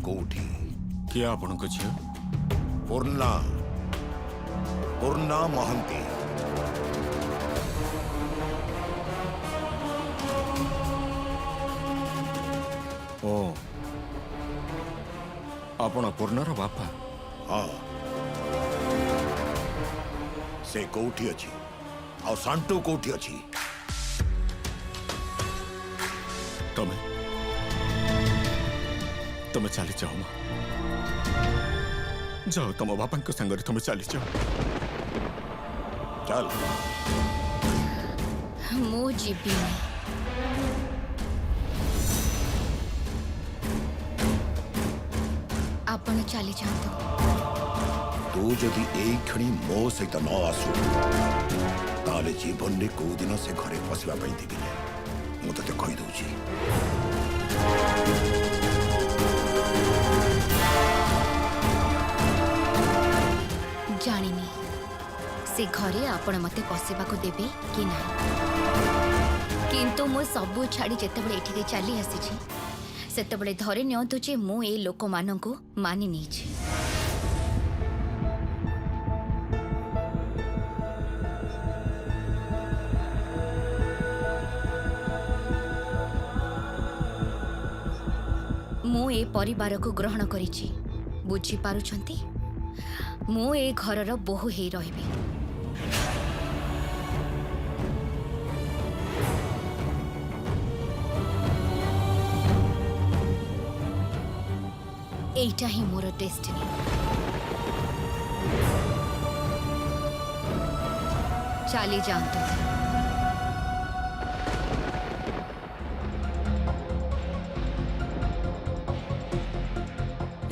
कोठी किया आपण को झियो पूर्णा पूर्णा महांती ओ आपण पूर्णर बापा हाँ से कोठी अच्छी और सांटू कोठी अच्छी तमे तमे चली जाओ मां जाओ तुम बापा संगे तुम चली जाओ चल मो जीवी आपण चली जातु तू जदि एई क्षणी मो सहित न आसु ताले जीवन रे को दिन से घरे पसिबा पई देबी मु तते कहि दउची जानिनी से घरे आपण मते पसिबा को देबे कि ना किंतु मो सबु छाड़ी जेतेबेले एठी चली आसी सेतेबेले धरे नियंतु जे मु ए लोक माननकु मानि नै छी मु ए परिवार को ग्रहण करिछि बुझी पारुछंती मु ए घरर बोहू हे रहिबी एटा ही मोर डेस्टिनी चली जातु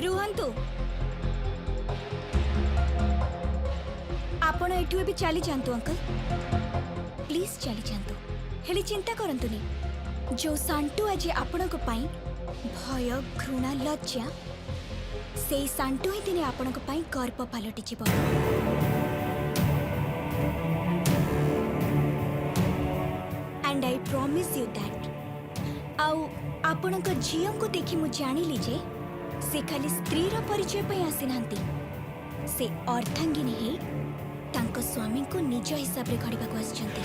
रुहंतु आपण एठु भी चली जातु अंकल प्लीज चली जातु हेले चिंता करंतुनी जो सांटू आज आपण को पाई भय घृणा लज्जा से सांटू ही दिने आपण को पाई गर्व पलटि जीव and I promise you that आउ आपण को झियो को देखि मु जानिली जे से खाली स्त्री रो परिचय पई आसी नांती से अर्थांगिनी ही तांको स्वामी को निज हिसाब रे घड़ीबा को आछंती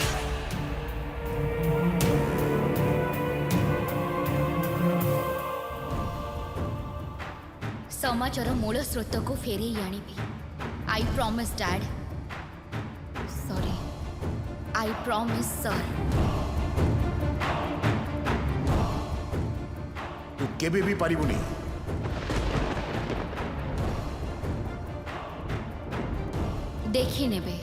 समाचार मूल स्रोत को फेरे आनिबी I promise dad sorry I promise sir तू केबे भी पारिबुनी देखी नेबे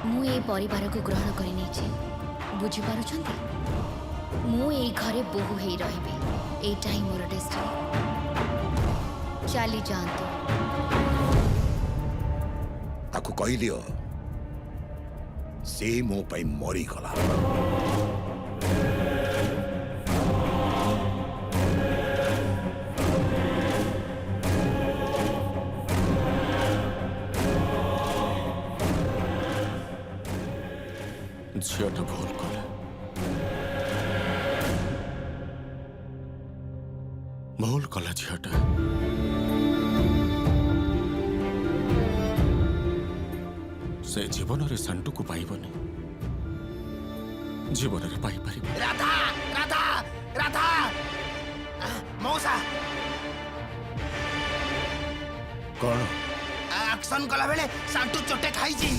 मु ए परिवार को ग्रहण करि नै छी बुझी पारुछंती मु ए घरे बोहू हे रहिबी एटा ही मोर डेस्टिनी चली जातु ताकू कहि दियो से मो पई मरी गला झियोटा भूल कले भूल कला झियोटा से जीवन रे सांटू को पाइबनी जीवन रे पाई पारिबो राधा राधा राधा मौसा कौन एक्शन कला बेले सांटू चोटे खाई जी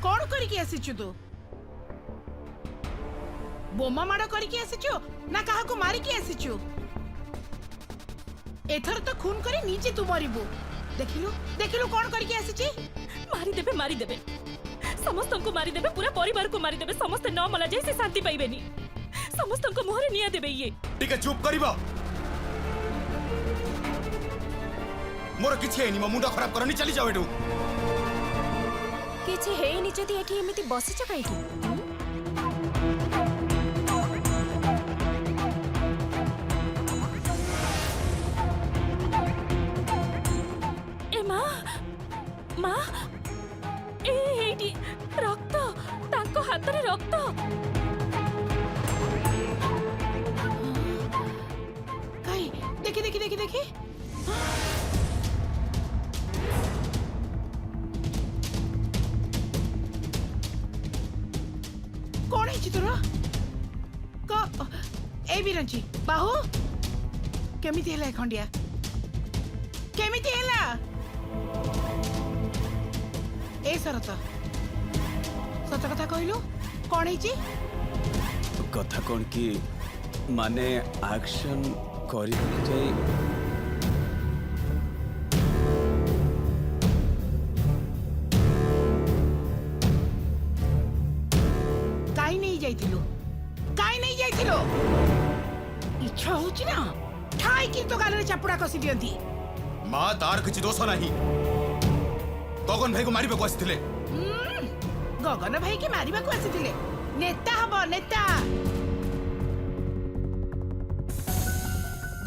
कौन करके आसीचु तू बोमा माड़ करके आसीचु ना काहा को मारी के आसीचु एथर तो खून करे नीचे तू मरिबू देखिलु देखिलु कौन करके आसीची मारी देबे समस्त को मारी देबे पूरा परिवार को मारी देबे समस्त न मला जाय से शांति पाइबेनी समस्त को मुहरे निया देबे ये ठीक है चुप करिबो मोर किछि हेनी, मो मुंड खराब करनी, चली जाओ एठू। କିଛି ହେଇନି ଯଦି ଏଠି ଏମିତି ବସିଛ କାହିଁକି? ए माँ माँ एटी रक्त तांको हाथ रे रक्त କାଇଁ ଦେଖି ଦେଖି ଦେଖି ଦେଖି କଣ ହେଇଛି ତୋର ଏ ବିରଞ୍ଚି ବାହୁ କେମିତି ହେଲା ଏ ଖଣ୍ଡିଆ କେମିତି ହେଲା ଏ ଶରତ ସତ କଥା କହିଲୁ କଣ ହେଇଛି କଥା कौन कि माने एक्शन करी जाए କାଇଁ ନେଇ ଯାଇଥିଲୁ କାଇଁ ନେଇ ଯାଇଥିଲୁ ଇଚ୍ଛା ହଉଛି ନା ଠାଇକି ତୋ ଗାଲରେ ଚାପୁଡା କଷି ଦିଅନ୍ତି माँ तार किछि दोष नाही, गगन भाई को मारिबा को आसिथिले। ଗଗନ ଭାଇ କି ମାରିବାକୁ ଆସିଥିଲେ ନେତା ହବ ନେତା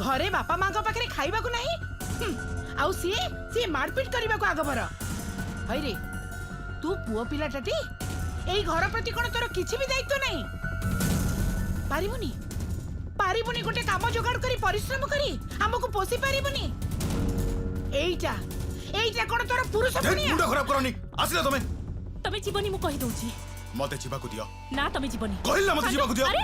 ଘରେ ବାପା ମାଙ୍କ ପାଖରେ ଖାଇବାକୁ ନାହିଁ ଆଉ ସିଏ ସିଏ ମାରପିଟ କରିବାକୁ ଆଗଭର ହଇରେ ତୁ ପୁଅ ପିଲାଟାଟି ଏଇ ଘର ପ୍ରତି କଣ ତୋର କିଛି ବି ଦାୟିତ୍ୱ ନାହିଁ ପାରିବୁନି ପାରିବୁନି ଗୋଟେ କାମ ଯୋଗାଡ଼ କରି ପରିଶ୍ରମ କରି ଆମକୁ ପୋଷି ପାରିବୁନି ଏଇଟା ଏଇଟା କଣ ତୋର ପୁରୁଷ ପୁଣିଆ मुंड खराब करनी, आसिला तमे। तमे जीवनी मु कहि दउची मते जीवा को दियो, ना तमे जीवनी कहिल ना मते जीवा को दियो। अरे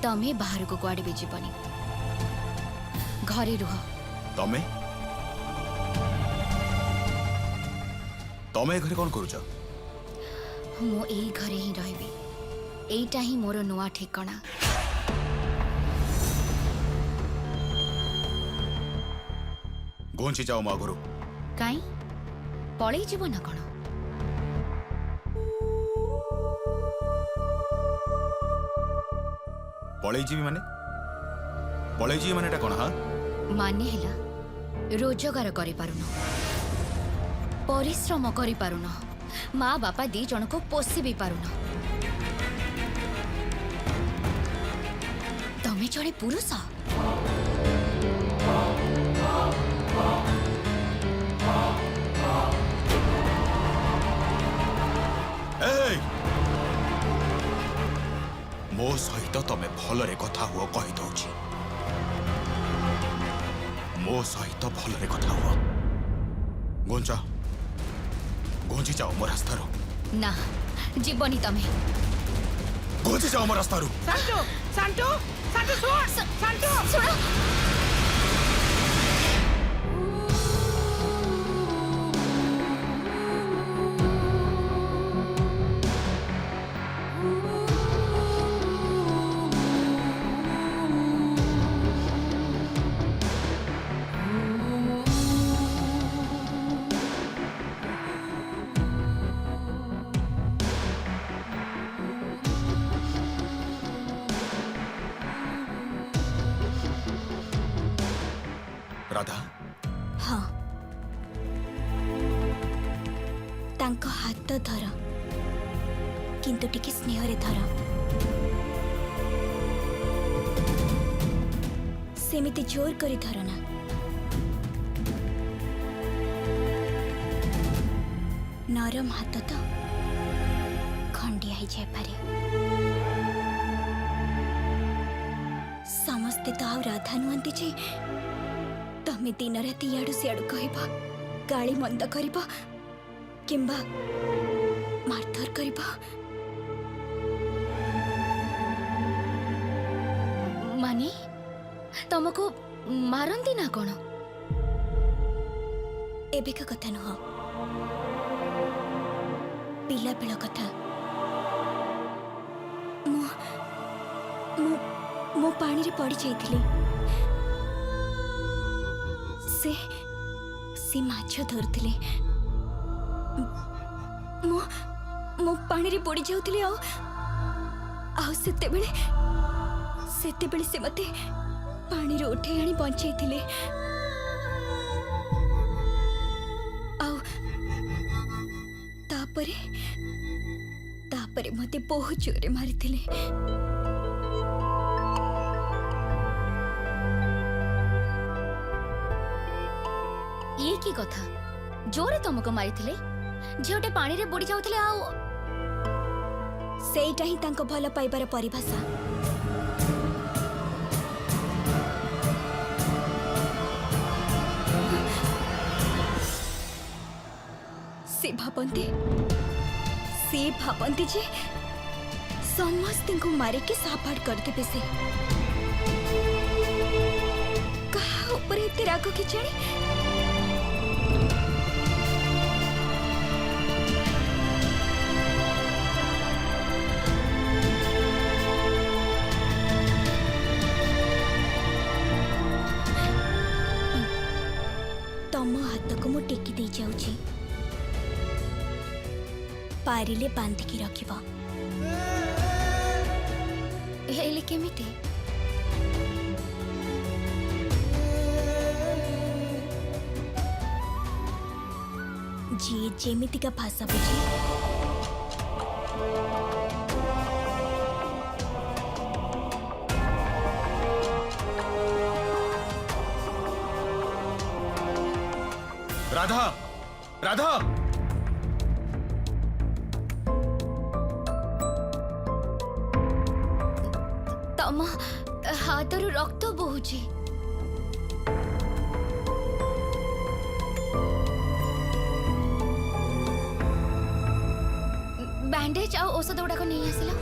तमे बाहर को कुआडे भी जीवनी घरे रुह तमे तमे घरे कौन करूछ? मु एई घरे ही रहबी एईटा ही मोर नुआ ठिकाना घोंची जाओ मा गुरु। काई पळेई जीव ना कोन पळेई जीवी माने एटा कोन? हां माने हेला रोजगार करि पारुनो परिश्रम करि पारुनो माँ बापा दी जन को पोषी भी पारुनो तमे जड़े पुरुष ए मो सहित तमे भलरे कथा हुओ कहि दउची, मो सहित भलरे कथा हुओ। घोंची जाओ मो रास्तारो, ना जीवनी तमे घोंची जाओ मो रास्तारो। ସାଣ୍ଟୁ ସାଣ୍ଟୁ ସାଣ୍ଟୁ ଶୁଣ ସାଣ୍ଟୁ सुनो राधा हाँ तांको हाथ धर किंतु टिके स्नेह रे धर सेमिति जोर करी धर ना नरम हाथ तो खंडिया ही जाय पारे समस्ते तो आउ राधा नुहंती जे तमे दिन राति याडू सियाडू कहबा गाली मंद करबा किंबा मारधर करबा माने तुमको मारंती ना कोन एबे का कथा नुह पिला बेल कथा मु मु मु पानी रे पड़ी जाइथिली से माछ धरुथिले मो पानी रे पड़ी जाउथिले आ सेतेबेले से मते पानी रे उठे आनी बंचैथिले तापरे मते बहुत जोरे मारिथिले। ये की कथा जोरे तुमको मारिथिले झियोटे पानी रे बुड़ी जाउथिले सेईटा ही तांको भल पाइबार परिभाषा। से भाबंती जे समस्त को मारे के साफाड़ कर देबे से कहा ऊपर एते राग के जाने तम हाथ को मु टेकी दे जाउची पारिले बांधिकी रखिबो हेले केमिति जी जेमिति का भाषा बुझी राधा राधा तम हाथरू रक्त बहुची बैंडेज आ औषध गुड़ाक नहीं आसिला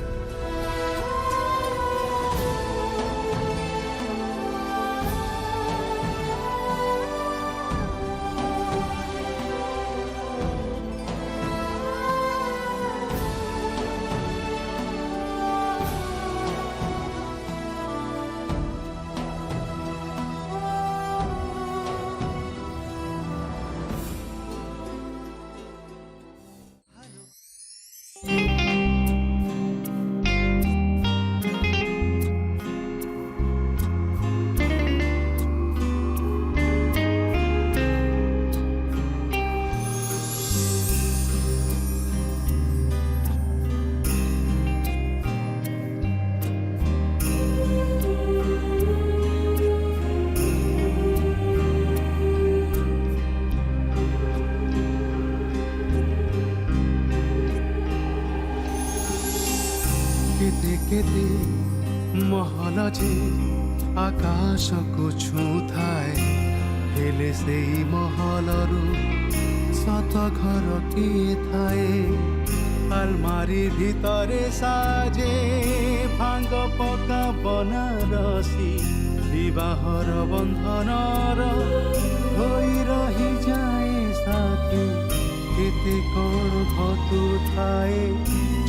केते महल जे आकाश को छुथाए हेले सेई महलरू सत घर किए थाए अलमारी भितरे साजे भांग पका बनारसी विवाहर बंधनर होई रही जाए साथी केते कौन घटू थाए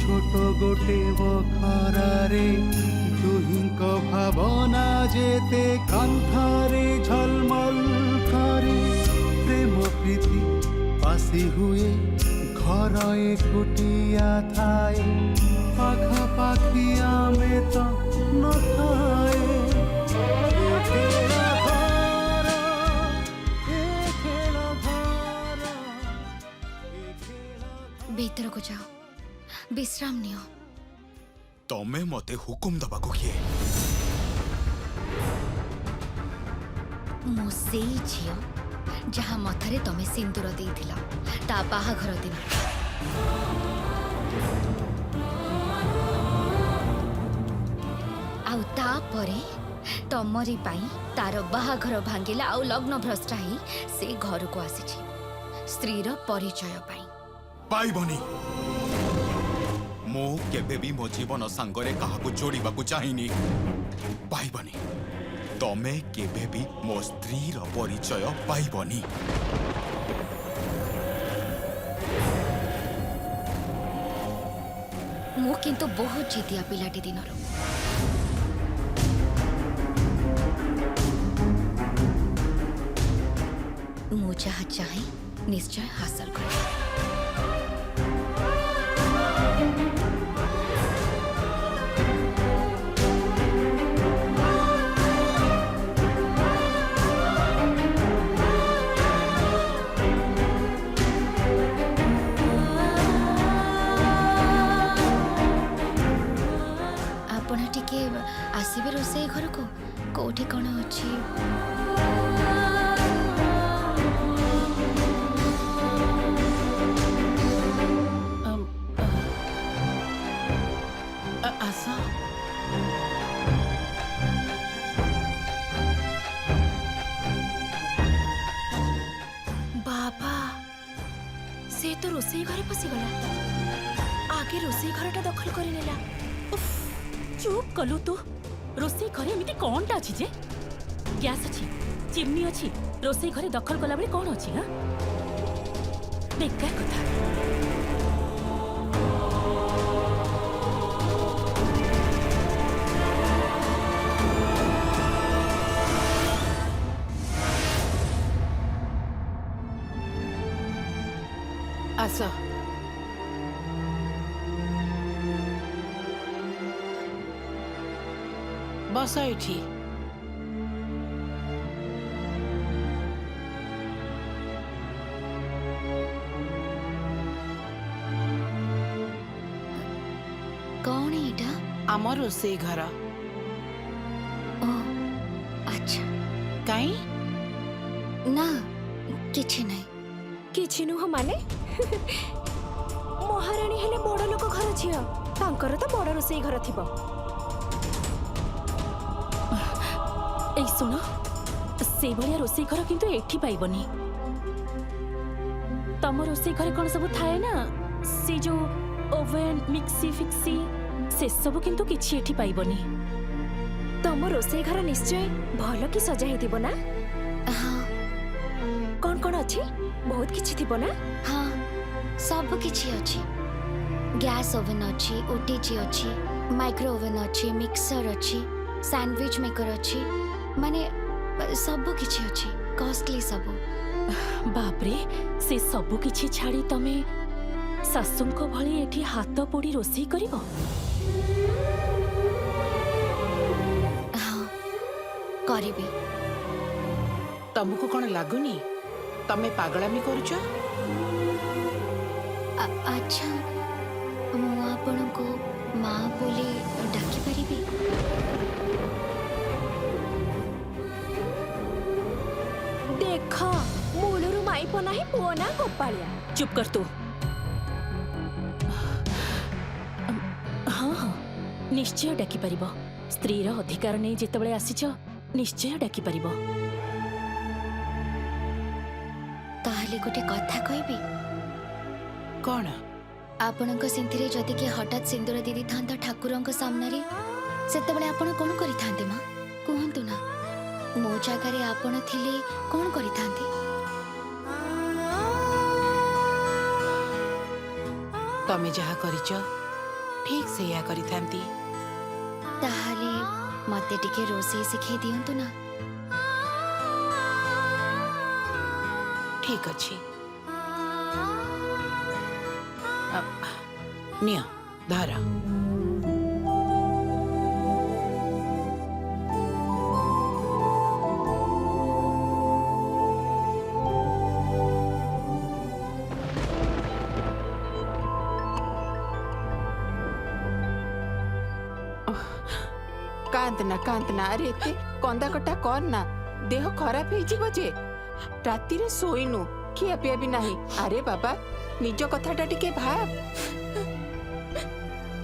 छोट गोटे बखरारे दुहिंक भावना जेते कांथारे झलमल करे प्रेम प्रीति पासी हुए घर एकुटिया थाए पाखापाखि आमे तो न थाए भीतर को जाओ विश्राम नियो तमे मते हुकुम दबाको किए मो सेई झियो जहा मथारे तमे सिंदूर देइथिला ता बाहाघर दिन आउ ता परे तमरी पाई तार बाहाघर भांगिला आउ लग्न भ्रष्ट ही से घर को आसीछि स्त्रीर परिचय पाई पाइबनी मो केबे भी मो जीवन सांगरे काहाकू जोड़ीबाकू चाहिनी पाइबनी तमे केबे भी मो स्त्रीर परिचय पाइबनी मु किंतु बहुत जिदिया पिलाटी दिनरो मु जहाँ चाहे निश्चय हासिल कर। आपण टिके आसबे रोसई घर को कोठी कौन अच्छी। ଆସ। बाबा से तो रोसई घरे पशिगला आगे रोसई घरटा दखल कर नेला। उफ, चुप कलु तू रोसई घरे एमिति कोनटा अछि जे गैस अछि चिमनी अछि रोसई घरे दखल कला बेले कोन अछि। हां बेकार कथा। ଆସ। ବସ ଏଠି। कौन एटा? ଆମ ରୋଷେଇ ଘର। ओ अच्छा କାଇଁ ना किछि नहीं। କିଛି ନୁହଁ ମାନେ ମହାରାଣୀ ହେଲେ ବଡ଼ ଲୋକ ଘର ଝିଅ, ତାଙ୍କର ତ ବଡ଼ ରୋଷେଇ ଘର ଥିବ। ए सुन से भलिया रोसई घर किंतु एठी पाइबनी। तम रोसई घरे कोन सब थाए ना से जो ओवन मिक्सी फिक्सी से सब किंतु किछि एठी पाइबनी। ତମ ରୋଷେଇ ଘର ନିଶ୍ଚୟ ଭଲ କି ସଜା ହେଇଥିବ ନା? हाँ କଣ କଣ ଅଛି? ବହୁତ କିଛି ଥିବ ନା? हाँ सब किछि अछि। गैस ओवन अछि, ओटीजी अछि, माइक्रो ओवन अछि, मिक्सर अछि, सैंडविच मेकर अछि, माने सब किछि अछि। कॉस्टली सब। बाप रे से सब किछि छाड़ी तमे सासुंको भली एठी हाथ पोड़ी रोसई करिवो? हाँ करिबी। ତମକୁ କଣ ଲାଗୁନି ତମେ ପାଗଳାମି କରୁଛ? अच्छा ମୁଁ ଆପଣଙ୍କୁ ମା ବୋଲି ଡାକି ପାରିବି? ଦେଖ ମୂଳରୁ ମାଇପ ନାହିଁ, ପୁଅ ନା ଗୋପାଳିଆ। चुप कर तू। हाँ हाँ निश्चय डाकी परिबो। स्त्रीर अधिकार नहीं जेतेबेले आसीछ निश्चय डाकी परिबो। ताहले गोटे कथा कहबी। କଣ? ଆପଣଙ୍କ ସିନ୍ଥିରେ ଯଦି କି ହଠାତ୍ ସିନ୍ଦୁର ଦେଇ ଦେଇଥାନ୍ତା ଠାକୁରଙ୍କ ସାମ୍ନାରେ ସେତେବେଳେ ଆପଣ କଣ କରିଥାନ୍ତେ ମା? କୁହନ୍ତୁ ନା। ମୋ ଜାଗାରେ ଆପଣ ଥିଲେ କଣ କରିଥାନ୍ତେ? ତମେ ଯାହା କରିଛ ଠିକ ସେଇଆ କରିଥାନ୍ତି। ତାହେଲେ ମତେ ଟିକେ ରୋଷେଇ ଶିଖେଇ ଦିଅନ୍ତୁ ନା। ଠିକ ଅଛି। ନିଅ ଧର। କାନ୍ଦନା ଆରେ ଏତେ କନ୍ଦା କଟା କର ନା, ଦେହ ଖରାପ ହେଇଯିବ ଯେ। ରାତିରେ ଶୋଇନୁ, ଖିଆ ପିଆ ବି ନାହିଁ। ଆରେ ବାବା ନିଜ କଥାଟା ଟିକେ ଭାବ।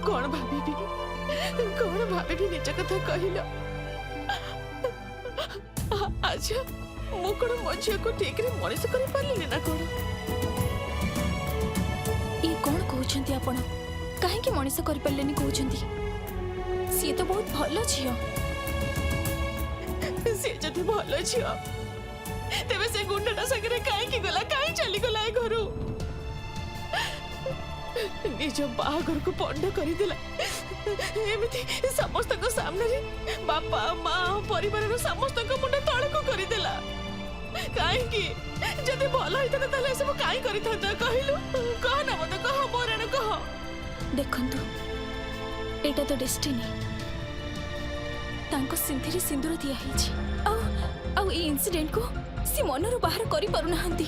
କଣ ଭାବିବି ନିଜ କଥା କହିଲ। ଆଚ୍ଛା ମୁଁ କଣ ମୋ ଝିଅକୁ ଠିକରେ ମଣିଷ କରିପାରିଲିନି ନା କଣ? ଏ କଣ କହୁଛନ୍ତି ଆପଣ? କାହିଁକି ମଣିଷ କରିପାରିଲେନି କହୁଛନ୍ତି? ସିଏ ତ ବହୁତ ଭଲ ଝିଅ। ସେ ଯଦି ଭଲ ଝିଅ ତେବେ ସେ ଗୁଣ୍ଡଟା ସାଙ୍ଗରେ କାହିଁକି ଗଲା, କାହିଁ ଚାଲିଗଲା ଏ ଘରୁ? ନିଜ ବାହାଘରକୁ ପଣ୍ଡ କରିଦେଲା। ଏମିତି ସମସ୍ତଙ୍କ ସାମ୍ନାରେ ବାପା ମା ପରିବାରର ସମସ୍ତଙ୍କ ମୁଣ୍ଡ ତଳକୁ କରିଦେଲା। କାହିଁକି ଯଦି ଭଲ ହେଇଥାନ୍ତା ତାହେଲେ ଏସବୁ କାହିଁ କରିଥାନ୍ତା କହିଲୁ? କହ ନା ମତେ କହ ମୋରାଣ କହ। ଦେଖନ୍ତୁ ଏଇଟା ତ ଡେଷ୍ଟିନି। ତାଙ୍କ ସିନ୍ଧିରେ ସିନ୍ଦୁର ଦିଆ ହେଇଛି ଆଉ ଏଇ ଇନସିଡେଣ୍ଟକୁ ସେ ମନରୁ ବାହାର କରିପାରୁନାହାନ୍ତି।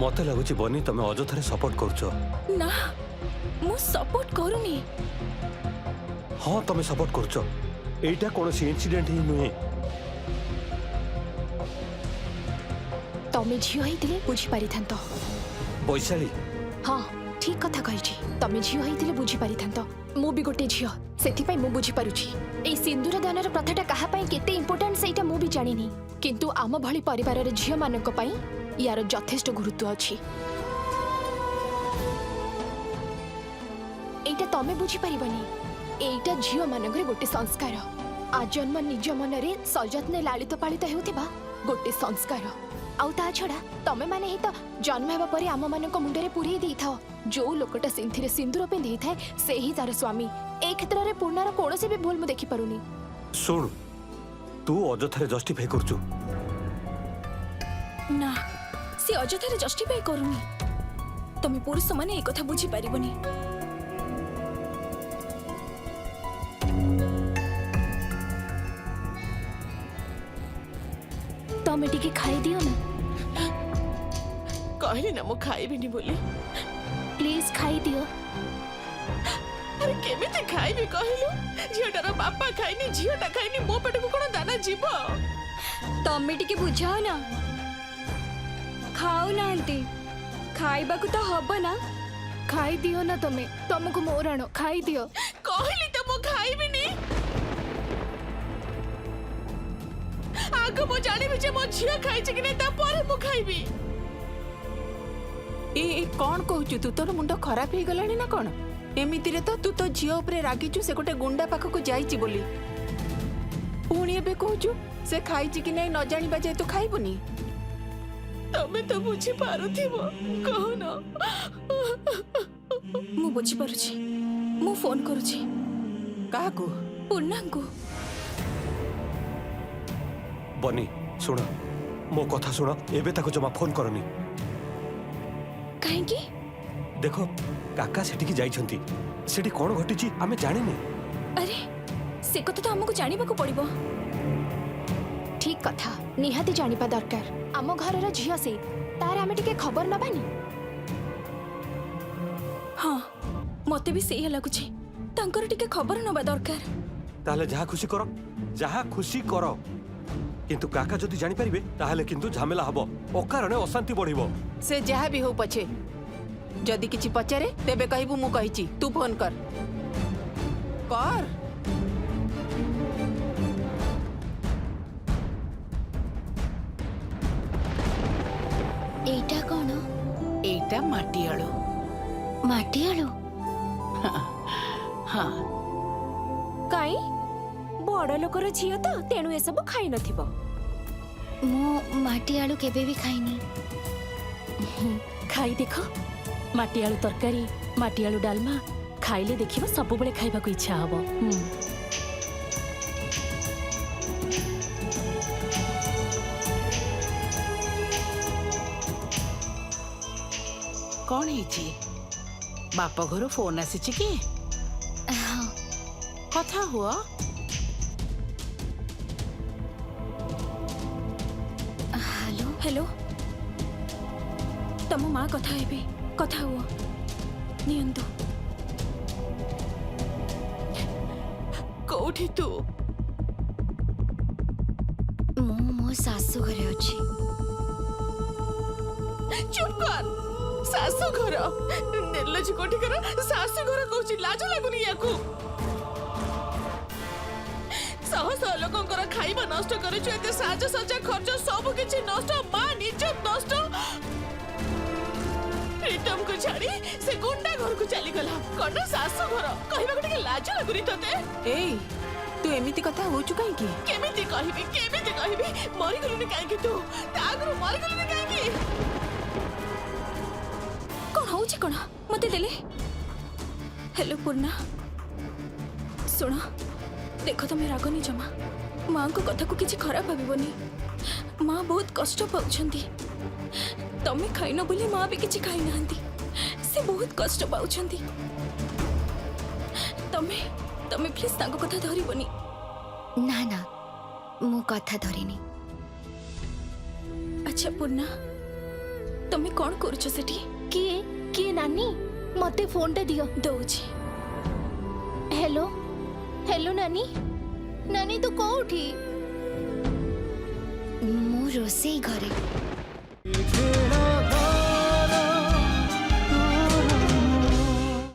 ମତେ ଲାଗୁଛି ବନି ତମେ ଅଯଥାରେ ସପୋର୍ଟ କରୁଛ। ନା ମୁଁ ସପୋର୍ଟ କରୁନି। ହଁ ତମେ ସପୋର୍ଟ କରୁଛ। ଏଇଟା କୌଣସି ଇନସିଡେଣ୍ଟ ହିଁ ନୁହେଁ। ତମେ ଝିଅ ହେଇଥିଲେ ବୁଝିପାରିଥାନ୍ତ। ବୈଶାଳୀ ହଁ ଠିକ କଥା କହିଛି। ତମେ ଝିଅ ହେଇଥିଲେ ବୁଝିପାରିଥାନ୍ତ। ମୁଁ ବି ଗୋଟେ ଝିଅ, ସେଥିପାଇଁ ମୁଁ ବୁଝିପାରୁଛି ଏଇ ସିନ୍ଦୁର ଦାନର ପ୍ରଥାଟା କାହା ପାଇଁ କେତେ ଇମ୍ପୋର୍ଟାଣ୍ଟ ସେଇଟା ମୁଁ ବି ଜାଣିନି, କିନ୍ତୁ ଆମ ଭଳି ପରିବାରର ଝିଅମାନଙ୍କ ପାଇଁ ୟାର ଯଥେଷ୍ଟ ଗୁରୁତ୍ୱ ଅଛି। ଏଇଟା ତମେ ବୁଝିପାରିବନି। ଏଇଟା ଝିଅମାନଙ୍କର ଗୋଟେ ସଂସ୍କାର। ଆଜନ୍ମ ନିଜ ମନରେ ସଯତ୍ନେ ଲାଳିତ ପାଳିତ ହେଉଥିବା ଗୋଟେ ସଂସ୍କାର। ଆଉ ତା ଛଡ଼ା ତମେ ମାନେ ହିଁ ତ ଜନ୍ମ ହେବା ପରେ ଆମମାନଙ୍କ ମୁଣ୍ଡରେ ପୁରେଇ ଦେଇଥାଅ ଯୋଉ ଲୋକଟା ସିନ୍ଥିରେ ସିନ୍ଦୁର ପିନ୍ଧିଥାଏ ସେ ହିଁ ତାର ସ୍ୱାମୀ। ଏ କ୍ଷେତ୍ରରେ ପୂର୍ଣ୍ଣାର କୌଣସି ବି ଭୁଲ ମୁଁ ଦେଖିପାରୁନି। ଶୁଣ, ତୁ ଅଯଥାରେ ଜଷ୍ଟିଫାଇ କରୁଛୁ। ନା ସେ ଅଯଥାରେ ଜଷ୍ଟିଫାଇ କରୁନି। ତମେ ପୁରୁଷମାନେ ଏ କଥା ବୁଝିପାରିବନି। ତମେ ଟିକେ ଖାଇଦିଅ ନା। କହିଲି ନା ମୁଁ ଖାଇବିନି ବୋଲି। ପ୍ଲିଜ ଖାଇଦିଅ। ଆରେ କେମିତି ଖାଇବି କହିଲୁ? ଝିଅଟାର ବାପା ଖାଇନି, ଝିଅଟା ଖାଇନି, ମୋ ପେଟକୁ କଣ ଦାନା ଯିବ? ତମେ ଟିକେ ବୁଝାଅ ନା। ଖାଉନାହାନ୍ତି, ଖାଇବାକୁ ତ ହବ ନା। ଖାଇଦିଅ ନା ତମେ, ତମକୁ ମୋରାଣ ଖାଇଦିଅ। କହିଲି ତ ମୁଁ ଖାଇବିନି। ଆଗ ମୁଁ ଜାଣିବି ଯେ ମୋ ଝିଅ ଖାଇଛି କି ନାଇଁ, ତାପରେ ମୁଁ ଖାଇବି। ଏ କଣ କହୁଛୁ ତୁ? ତୋର ମୁଣ୍ଡ ଖରାପ ହେଇଗଲାଣି ନା କଣ? ଏମିତିରେ ତ ତୁ ତୋ ଝିଅ ଉପରେ ରାଗିଛୁ ସେ ଗୋଟେ ଗୁଣ୍ଡା ପାଖକୁ ଯାଇଛି ବୋଲି। ପୁଣି ଏବେ କହୁଛୁ ସେ ଖାଇଛି କି ନାଇଁ ନ ଜାଣିବା ଯାଏ ତୁ ଖାଇବୁନି। ତମେ ତ ବୁଝିପାରୁଥିବ କହୁନ। ମୁଁ ବୁଝିପାରୁଛି। ମୁଁ ଫୋନ କରୁଛି। କାହାକୁ? ପୂର୍ଣ୍ଣାଙ୍କୁ। ବନି ଶୁଣ, ମୋ କଥା ଶୁଣ। ଏବେ ତାକୁ ଜମା ଫୋନ କରନି। କାହିଁକି? ଦେଖ କାକା ସେଠିକି ଯାଇଛନ୍ତି। ସେଠି କଣ ଘଟିଛି ଆମେ ଜାଣିନି। ଆରେ ସେ କଥା ତ ଆମକୁ ଜାଣିବାକୁ ପଡିବ। ଠିକ କଥା, ନିହାତି ଜାଣିବା ଦରକାର। ଆମ ଘରର ଝିଅ ସେ, ତାର ଆମେ ଟିକେ ଖବର ନବାନି। ହଁ ମତେ ବି ସେଇଆ ଲାଗୁଛି। ତାଙ୍କର ଟିକେ ଖବର ନବା ଦରକାର। ତାହେଲେ ଯାହା ଖୁସି କର, ଯାହା ଖୁସି କର। କିନ୍ତୁ କାକା ଯଦି ଜାଣିପାରିବେ ତାହେଲେ କିନ୍ତୁ ଝାମେଲା ହବ, ଅକାରଣେ ଅଶାନ୍ତି ବଢିବ। ସେ ଯାହା ବି ହଉ ପଛେ, ଯଦି କିଛି ପଚାରେ ତେବେ କହିବୁ ମୁଁ କହିଛି। ତୁ ଫୋନ କର। କର। ଏଇଟା କଣ? ଏଇଟା ମାଟି ଆଳୁ। ମାଟି ଆଳୁ? ହଁ କାଇଁ? ବଡ ଲୋକର ଝିଅ ତ, ତେଣୁ ଏସବୁ ଖାଇ ନଥିବ। ମୁଁ ମାଟି ଆଳୁ କେବେ ବି ଖାଇନି। ଖାଇ ଦେଖ, ମାଟି ଆଳୁ ତରକାରୀ, ମାଟି ଆଳୁ ଡାଲମା ଖାଇଲେ ଦେଖିବ ସବୁବେଳେ ଖାଇବାକୁ ଇଚ୍ଛା ହବ। କଣ ହେଇଛି? ବାପ ଘରୁ ଫୋନ ଆସିଛି କି? କଥା ହୁଅ। ହ୍ୟାଲୋ। ହ୍ୟାଲୋ, ତମ ମା କଥା ହେବେ, କଥା ହୁଅ। ନିଅନ୍ତୁ। କୋଉଠି ତୁ? ମୁଁ ମୋ ଶାଶୁ ଘରେ ଅଛି। ଚୁପ୍ କର। ଶାଶୁ ଘର? ନିର୍ଲଜ କୋଠିକାର ଶାଶୁ ଘର କହୁଛି। ଲାଜ ଲାଗୁନି ୟାକୁ? ଶହ ଶହ ଲୋକଙ୍କର ଖାଇବା ନଷ୍ଟ କରିଛୁ, ଏତେ ସାଜସଜ୍ଜା ଖର୍ଚ୍ଚ ସବୁ କିଛି ନଷ୍ଟ, ମା ନିଜ ନଷ୍ଟ। ପ୍ରୀତମକୁ ଛାଡି ସେ ଗୁଣ୍ଡା ଘରକୁ ଚାଲିଗଲା। କଣ ଶାଶୁ ଘର କହିବାକୁ ଟିକେ ଲାଜ ଲାଗୁନି ତତେ? ଏଇ ତୁ ଏମିତି କଥା ହଉଛୁ କାହିଁକି? କେମିତି କହିବି, କେମିତି କହିବି? ମରିଗଲୁନି କାହିଁକି ତୁ? ତା ଆଗରୁ ମରିଗଲୁନି କାହିଁକି? କଣ ହଉଛି କଣ? ମତେ ଦେଲେ। ହ୍ୟାଲୋ ପୂର୍ଣ୍ଣା, ଶୁଣ ଦେଖ, ତମେ ରାଗନି ଜମା। ମାଙ୍କ କଥାକୁ କିଛି ଖରାପ ଭାବିବନି। माँ बहुत कष्ट पाउछंती तमे खाइनो बोली माँ भी किछि खाइ नाहंती से बहुत कष्ट पाउछंती तमे तमे प्लीज तांको कथा धरिबनी ना ना मु कथा धरिनी अच्छा पूर्णा तमे कौन करूछ सेठी किए किए नानी मते फोन टा दियो दउछि हेलो हेलो नानी नानी तू कोठी मु रोषेई घरे